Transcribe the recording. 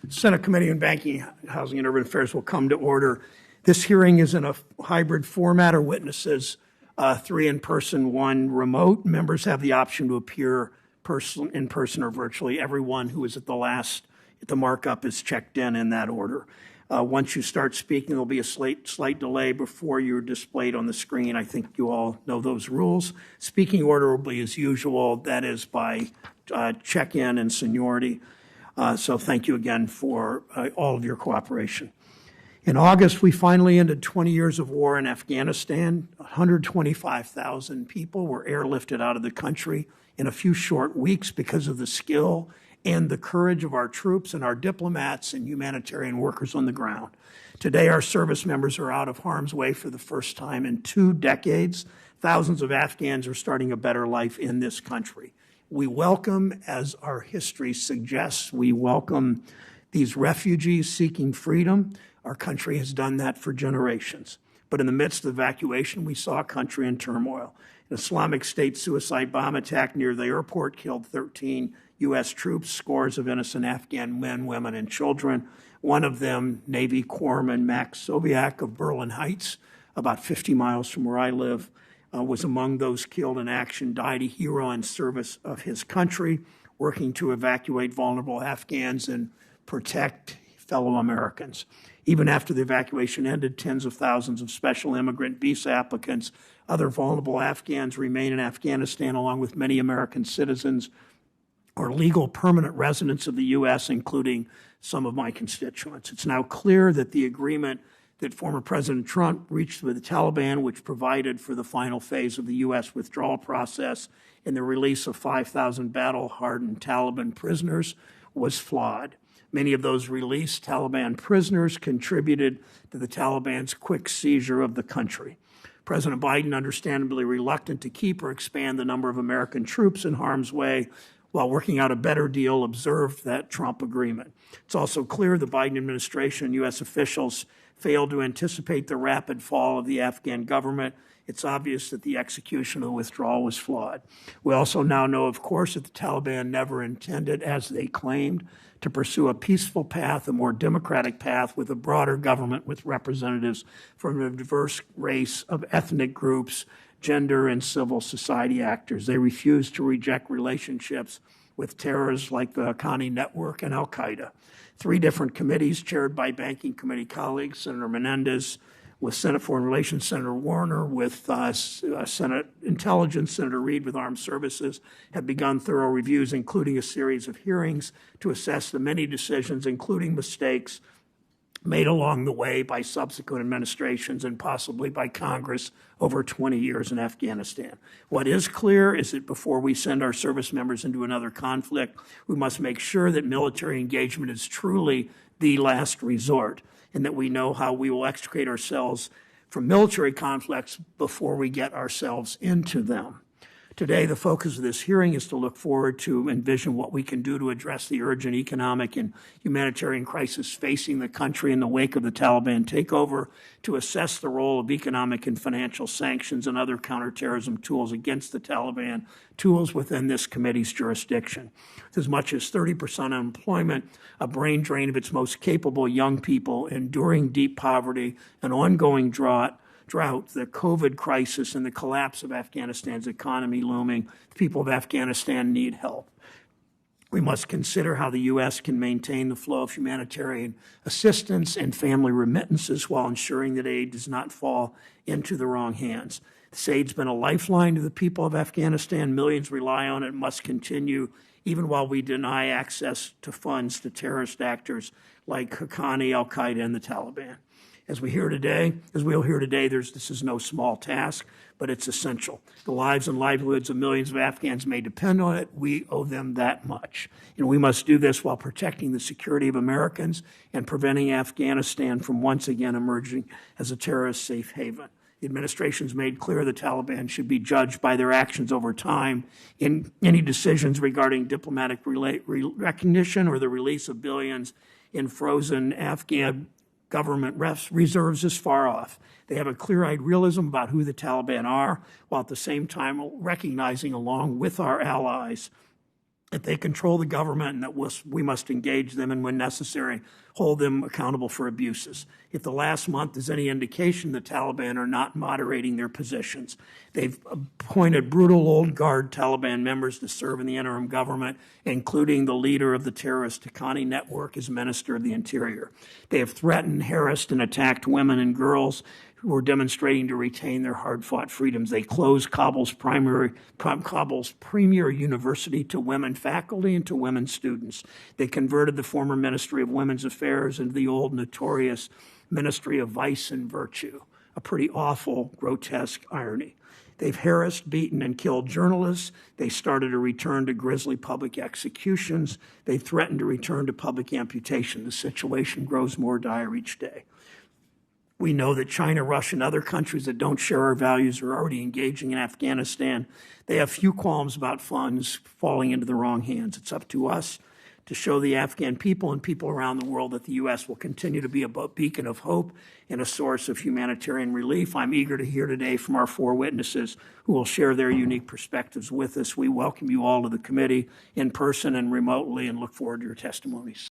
Senate Committee on Banking, Housing, and Urban Affairs will come to order. This hearing is in a hybrid format. Our witnesses, 3 in person, 1 remote. Members have the option to appear in person or virtually. Everyone who is at the markup is checked in that order. Once you start speaking, there'll be a slight delay before you're displayed on the screen. I think you all know those rules. Speaking order will be as usual. That is by check-in and seniority. So thank you again for all of your cooperation. In August, we finally ended 20 years of war in Afghanistan. 125,000 people were airlifted out of the country in a few short weeks because of the skill and the courage of our troops and our diplomats and humanitarian workers on the ground. Today, our service members are out of harm's way for the first time in 2 decades. Thousands of Afghans are starting a better life in this country. We welcome, as our history suggests, we welcome these refugees seeking freedom. Our country has done that for generations. But in the midst of evacuation, we saw a country in turmoil. An Islamic State suicide bomb attack near the airport killed 13 U.S. troops, scores of innocent Afghan men, women, and children. One of them, Navy Corpsman Max Soviak of Berlin Heights, about 50 miles from where I live, was among those killed in action, died a hero in service of his country, working to evacuate vulnerable Afghans and protect fellow Americans. Even after the evacuation ended, tens of thousands of special immigrant visa applicants, other vulnerable Afghans remain in Afghanistan, along with many American citizens or legal permanent residents of the U.S., including some of my constituents. It's now clear that the agreement that former President Trump reached with the Taliban, which provided for the final phase of the U.S. withdrawal process and the release of 5,000 battle-hardened Taliban prisoners, was flawed. Many of those released Taliban prisoners contributed to the Taliban's quick seizure of the country. President Biden, understandably reluctant to keep or expand the number of American troops in harm's way while working out a better deal, observed that Trump agreement. It's also clear the Biden administration and U.S. officials failed to anticipate the rapid fall of the Afghan government. It's obvious that the execution of the withdrawal was flawed. We also now know, of course, that the Taliban never intended, as they claimed, to pursue a peaceful path, a more democratic path with a broader government with representatives from a diverse race of ethnic groups, gender, and civil society actors. They refused to reject relationships with terrorists like the Haqqani Network and al-Qaeda. 3 different committees chaired by Banking Committee colleagues, Senator Menendez, with Senate Foreign Relations, Senator Warner, with Senate Intelligence, Senator Reid with Armed Services, have begun thorough reviews, including a series of hearings to assess the many decisions, including mistakes, made along the way by subsequent administrations and possibly by Congress over 20 years in Afghanistan. What is clear is that before we send our service members into another conflict, we must make sure that military engagement is truly the last resort and that we know how we will extricate ourselves from military conflicts before we get ourselves into them. Today, the focus of this hearing is to look forward to envision what we can do to address the urgent economic and humanitarian crisis facing the country in the wake of the Taliban takeover, to assess the role of economic and financial sanctions and other counterterrorism tools against the Taliban, tools within this committee's jurisdiction. With as much as 30% unemployment, a brain drain of its most capable young people, enduring deep poverty, an ongoing drought, the COVID crisis, and the collapse of Afghanistan's economy looming, the people of Afghanistan need help. We must consider how the U.S. can maintain the flow of humanitarian assistance and family remittances while ensuring that aid does not fall into the wrong hands. This aid's been a lifeline to the people of Afghanistan. Millions rely on it and must continue even while we deny access to funds to terrorist actors like Haqqani, al-Qaeda, and the Taliban. As we'll hear today, this is no small task, but it's essential. The lives and livelihoods of millions of Afghans may depend on it. We owe them that much. And we must do this while protecting the security of Americans and preventing Afghanistan from once again emerging as a terrorist safe haven. The administration's made clear the Taliban should be judged by their actions over time in any decisions regarding diplomatic recognition or the release of billions in frozen Afghan government reserves is far off. They have a clear-eyed realism about who the Taliban are, while at the same time recognizing, along with our allies, that they control the government and that we must engage them and, when necessary, hold them accountable for abuses. If the last month is any indication, the Taliban are not moderating their positions. They've appointed brutal old guard Taliban members to serve in the interim government, including the leader of the terrorist Haqqani network as Minister of the Interior. They have threatened, harassed, and attacked women and girls who are demonstrating to retain their hard-fought freedoms. They closed Kabul's premier university to women faculty and to women students. They converted the former Ministry of Women's Affairs into the old notorious Ministry of Vice and Virtue, a pretty awful, grotesque irony. They've harassed, beaten, and killed journalists. They started a return to grisly public executions. They threatened to return to public amputation. The situation grows more dire each day. We know that China, Russia, and other countries that don't share our values are already engaging in Afghanistan. They have few qualms about funds falling into the wrong hands. It's up to us to show the Afghan people and people around the world that the U.S. will continue to be a beacon of hope and a source of humanitarian relief. I'm eager to hear today from our 4 witnesses who will share their unique perspectives with us. We welcome you all to the committee in person and remotely and look forward to your testimonies.